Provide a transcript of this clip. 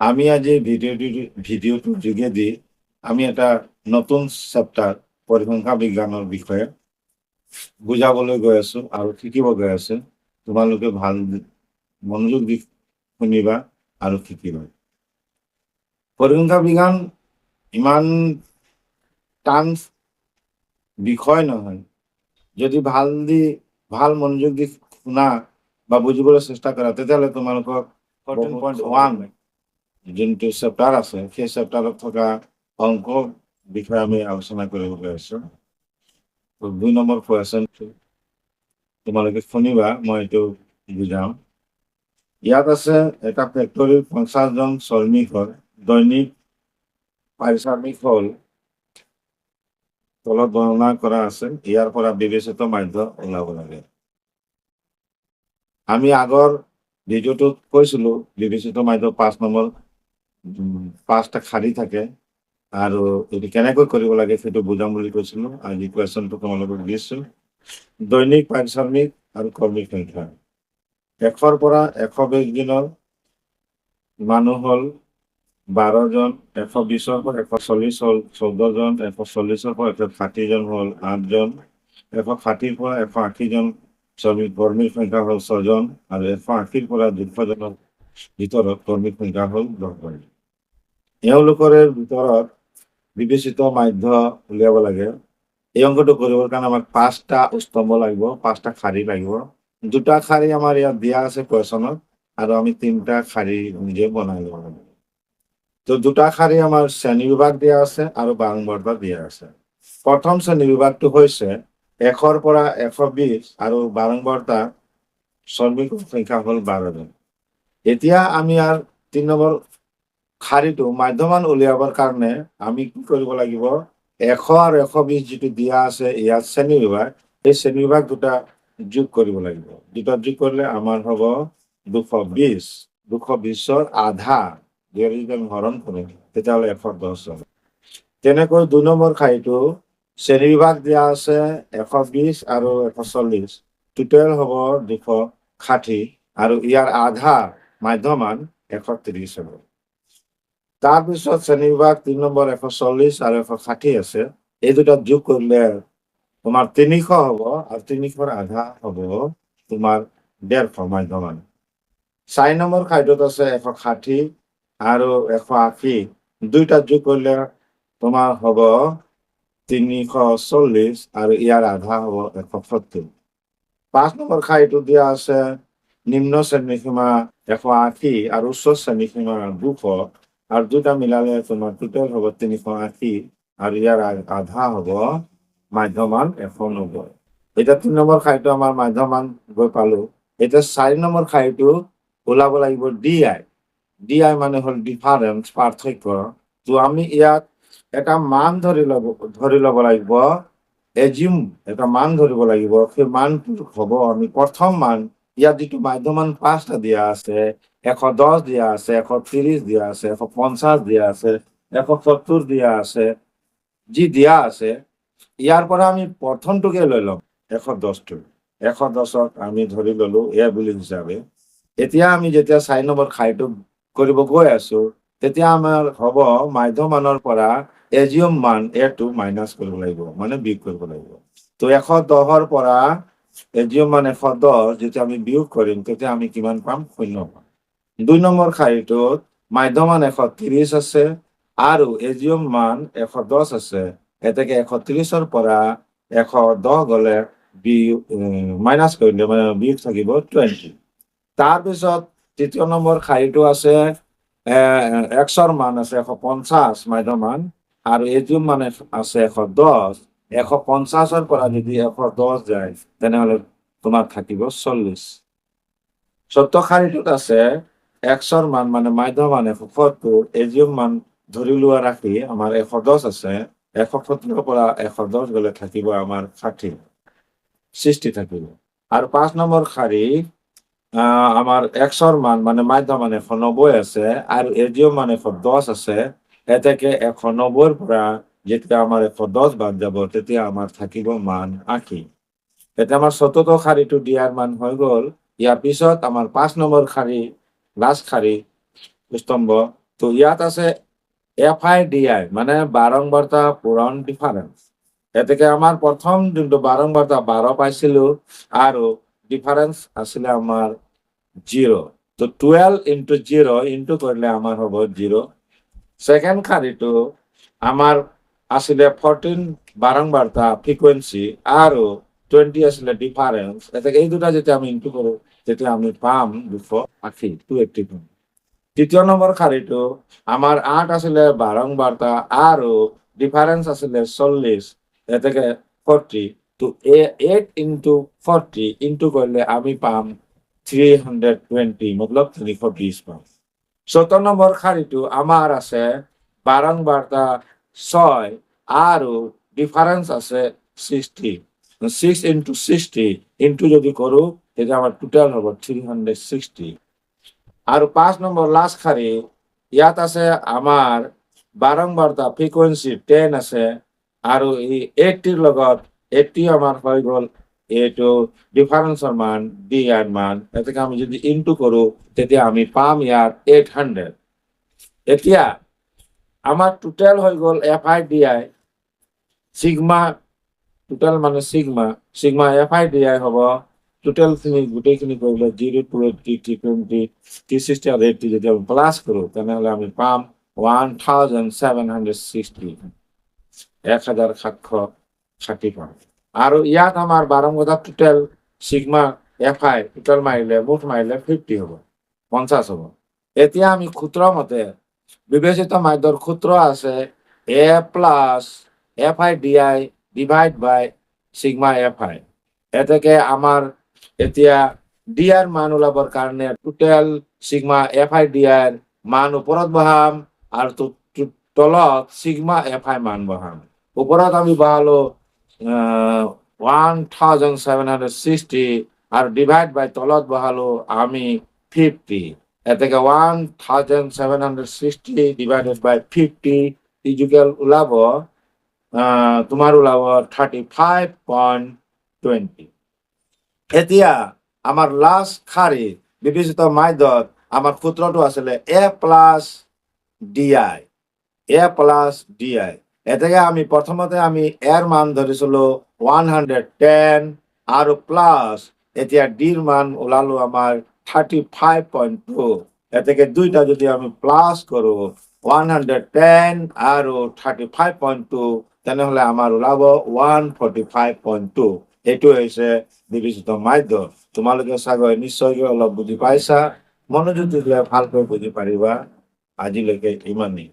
আমি আজ এই ভিডিওটোৰ যোগেদি আমি এটা নতুন চেপ্টাৰ পৰিসংখ্যা বিজ্ঞানৰ বিষয়ে বুজাবলৈ গৈ আছো আৰু শিকিব গৈ আছো। তোমালোকে ভাল মনোযোগ দি শুনিবা আৰু শিকিবা। পৰিসংখ্যা বিজ্ঞান ইমান টান বিষয় নহয়। যদি ভাল মনোযোগ দি শুনা বা বুজিবলৈ চেষ্টা কৰা তেতিয়াহ'লে তোমালোকক 14.1 যোনটো চেপ্টাৰ আছে সেই চেপ্টাৰত থকা অংক বিষয়ে আমি আলোচনা কৰিব গৈ আছো। 2 নম্বৰ কুৱেশ্যনটো তোমালোকে শুনিবা, মই এইটো বুজাম। ইয়াত আছে এটা ফেক্টৰীৰ 50 জন শ্ৰমিকৰ দৈনিক পাৰিশ্ৰমিক হ'ল তলত বৰ্ণনা কৰা আছে। ইয়াৰ পৰা বিবেচিত মাধ্য ওলাব লাগে। আমি আগৰ ভিডিঅ'টোত কৈছিলো বিবেচিত মাধ্য 5 নম্বৰ 5টা খালী থাকে আৰু এইটো কেনেকৈ কৰিব লাগে সেইটো বুজাম বুলি কৈছিলো। আজি কুৱেশ্যনটো তোমালোকক দিছো। দৈনিক পাৰিশ্ৰমিক আৰু কৰ্মীৰ সংখ্যা 100ৰ পৰা 120 দিনৰ মানুহ হ'ল 12 জন, 120ৰ পৰা 140 হ'ল 14 জন, 140ৰ পৰা 160 জন হ'ল 8 জন, 160ৰ পৰা 180 জন কৰ্মীৰ সংখ্যা হ'ল 6 জন আৰু 180ৰ পৰা 200 জনৰ ভিতৰত কৰ্মীৰ সংখ্যা হ'ল 10 জন। এওঁলোকৰ ভিতৰত বিবেচিত মাধ্য উলিয়াব লাগে। এই অংকটো কৰিবৰ কাৰণে আমাক 5টা স্তম্ভ লাগিব, 5টা শাৰী লাগিব। 2টা শাৰী আমাৰ ইয়াত দিয়া আছে কুৱেশ্যনত আৰু আমি 3টা শাৰী নিজে বনাই ল'ব লাগিব। তো 2টা শাৰী আমাৰ শ্ৰেণী বিভাগ দিয়া আছে আৰু বাৰংবাৰতা দিয়া আছে। প্ৰথম শ্ৰেণী বিভাগটো হৈছে 100ৰ পৰা 120 আৰু বাৰংবাৰতা শ্ৰমিকৰ সংখ্যা হ'ল 12 জন। এতিয়া আমি ইয়াৰ 3 নম্বৰ শাৰীটো মাধ্যমান উলিয়াবৰ কাৰণে আমি কি কৰিব লাগিব? 100 আৰু 120 যিটো দিয়া আছে ইয়াত শ্ৰেণী বিভাগ, এই শ্ৰেণী বিভাগ 2টা যোগ কৰিব লাগিব। 2টা যোগ কৰিলে আমাৰ হ'ব 220। 220ৰ আধা যদি আমি হৰণ কৰিম তেতিয়াহ'লে 110 হ'ব। তেনেকৈ 2 নম্বৰ শাৰীটো শ্ৰেণী বিভাগ দিয়া আছে 120 আৰু 140, টোটেল হ'ব 260 আৰু ইয়াৰ আধা মাধ্যমান 130 হ'ব। তাৰপিছত শ্ৰেণী বিভাগ 3 নম্বৰ 140 আৰু 160 আছে, এই 2টা যোগ কৰিলে তোমাৰ 300 হ'ব আৰু 300ৰ আধা হ'ব তোমাৰ 150 মাধ্যমান। 4 নম্বৰ খাদ্যত আছে 160 আৰু 180, 2টা যোগ কৰিলে তোমাৰ হ'ব 340 আৰু ইয়াৰ আধা হ'ব 170। 5 নম্বৰ খাদ্যটো দিয়া আছে নিম্ন শ্ৰেণীসীমা 180 আৰু উচ্চ শ্ৰেণীসীমা 200 আৰু 2টা মিলালে তোমাৰ টোটেল হ'ব 380 আৰু ইয়াৰ আধা হ'ব মাধ্যমান 190। এতিয়া 3 নম্বৰ খাদ্য আমাৰ মাধ্যমান গৈ পালো। এতিয়া 4 নম্বৰ খাদ্যটো ওলাব লাগিব DI মানে হ'ল ডিফাৰেন্স, পাৰ্থক্য। তো আমি ইয়াত এটা মান ধৰি ল'ব লাগিব, এজিউম এটা মান ধৰিব লাগিব। সেই মানটো হ'ব আমি প্ৰথম মান, ইয়াত যিটো মাধ্যমান 5টা দিয়া আছে, 110 দিয়া আছে, 130 দিয়া আছে, 150 দিয়া আছে, 170 দিয়া আছে, যি দিয়া আছে ইয়াৰ পৰা আমি প্ৰথমটোকে লৈ ল'ম 110টো। 110ক আমি ধৰি ল'লো এ বুলি হিচাপে। এতিয়া আমি যেতিয়া 4 নম্বৰ খাইটো কৰিব গৈ আছো তেতিয়া আমাৰ হ'ব মাধ্যমানৰ পৰা এজিউম মান এটো মাইনাছ কৰিব লাগিব, মানে বিয়োগ কৰিব লাগিব। তো 110ৰ পৰা এজিউম মান 110 যেতিয়া আমি বিয়োগ কৰিম তেতিয়া আমি কিমান পাম? 0 পাম। 2 নম্বৰ শাৰীটোত মাধ্যমান 130 আছে আৰু এজিউম মান 110 আছে। এতেকে 130ৰ পৰা 110 গ'লে মাইনাছ কৰিলে মানে বিয়োগ থাকিব 20। তাৰপিছত 3য় নম্বৰ শাৰীটো আছে এক্সৰ মান আছে 150 মাধ্যমান আৰু এজিউম মান আছে 110। 150ৰ পৰা যদি 110 যায় তেনেহ'লে তোমাৰ থাকিব 40। 14 শাৰীটোত আছে এক্সৰ মান মানে মাধ্যমান 170, এজিউম মান ধৰি লোৱা ৰাখি আমাৰ 110 আছে। 170ৰ পৰা 110 গ'লে থাকিব আমাৰ 60 থাকিব। আৰু 5 নম্বৰ শাৰী আমাৰ এক্সৰ মান মানে মাধ্যমান 190 আছে আৰু এজিউম মান 110 আছে। এতেকে 190ৰ পৰা যেতিয়া আমাৰ 110 বাদ যাব তেতিয়া আমাৰ থাকিব মান 80। এতিয়া আমাৰ 14টো শাৰীটো দিয়াৰ মান হৈ গ'ল। ইয়াৰ পিছত আমাৰ 5 নম্বৰ শাৰী লাষ্ট শাৰী স্তম্ভ তো ইয়াত আছে FIDI মানে বাৰংবাৰতা পূৰণ ডিফাৰেন্স। এতেকে আমাৰ প্ৰথম যোনটো বাৰংবাৰতা 12 পাইছিলো আৰু ডিফাৰেন্স আছিলে আমাৰ 0। তো 12 into 0 ইনটু কৰিলে আমাৰ হ'ব 0। সেকেন্ড খাৰিটো আমাৰ আছিলে 14 বাৰংবাৰতা ফ্ৰিকুৱেন্সি আৰু 20 আছিলে ডিফাৰেন্স। এতেকে এই দুটা যেতিয়া আমি ইনটু কৰো তেতিয়া আমি পাম 280 280। তৃতীয় নম্বৰ খাৰিটো আমাৰ 8 আছিলে বাৰংবাৰতা আৰু ডিফারেন্স আছিলে 40 এতেকে 40। তো 8 into 40 ইনটু করলে আমি পাম 320 মতলব 320 পাম। 17 নম্বৰ খাৰিটো আমাৰ আছে বাৰংবাৰতা 6 আৰু ডিফাৰেন্স আছে 60। 6 into 60 ইনটু যদি কৰো তেতিয়া আমাৰ টোটাল হ'ব 360। আৰু 5 নম্বৰ লাস্ট খাৰি ইয়াত আছে আমাৰ বাৰংবাৰতা ফ্ৰিকুৱেন্সি 10 আছে আৰু এই 80 লগত 80 আমাৰ হৈ গ'ল এইটো ডিফাৰেন্সৰ মান ডি এৰ মান। এটাকে আমি যদি ইনটু কৰো তেতিয়া আমি পাম ইয়ার 800। এতিয়া আমার টোটাল হৈ গ'ল FIDI সিগমা টোটাল মানে সিগমা FIDI হ'ব টোটাল খিনি গোটেইখিনি কৰিলে 0 to 80 320 360 আৰ 80 যদি আমি প্লাস কৰো তেনেহলে আমি পাম 1760 1760 পাম। আৰু ইয়াত আমাৰ বাৰংবাৰতা টোটাল সিগমা FI টোটাল মাৰিলে মুঠ মাৰিলে 50 হ'ব 50 হ'ব। এতিয়া আমি সূত্ৰ মতে বিবেচিত মাধ্যৰ সূত্ৰ আছে A plus FIDI divide by sigma FI। এতেকে আমাৰ এতিয়া ডি এৰ মান ওলাবৰ কাৰণে টোটাল সিগমা FIDI এৰ মান ওপৰত বহাম আৰু তলত সিগমা FI মান বহাম। ওপৰত আমি বহালো 1760 আর ডিভাইড বাই তলত বহালো আমি 50। এতেকে 1760 ডিভাইডেড বাই 50 ইকুয়াল ওলাব তোমাৰ ওলাব 35.20। এতিয়া আমাৰ লাস্ট খাৰি বিবেচিত মাধ্যত আমাৰ সূত্ৰটো আছিলে A প্লাস DI। এতেকে আমি প্ৰথমতে আমি এৰ মান ধৰিছিল 110 আৰু প্লাস এতিয়া ডিৰ মান ওলালো আমাৰ 35.2। এতেকে দুইটা যদি আমি প্লাস কৰো 110 আৰু 35.2 তেনেহলে আমার ওলাব 145.2। এইটো হৈছে বিবেচিত মাধ্য। তোমালোকে চাগৈ নিশ্চয় অলপ বুজি পাইছা, মনোযোগ দিলে ভালকৈ বুজি পাৰিবা। আজিলৈকে ইমানেই।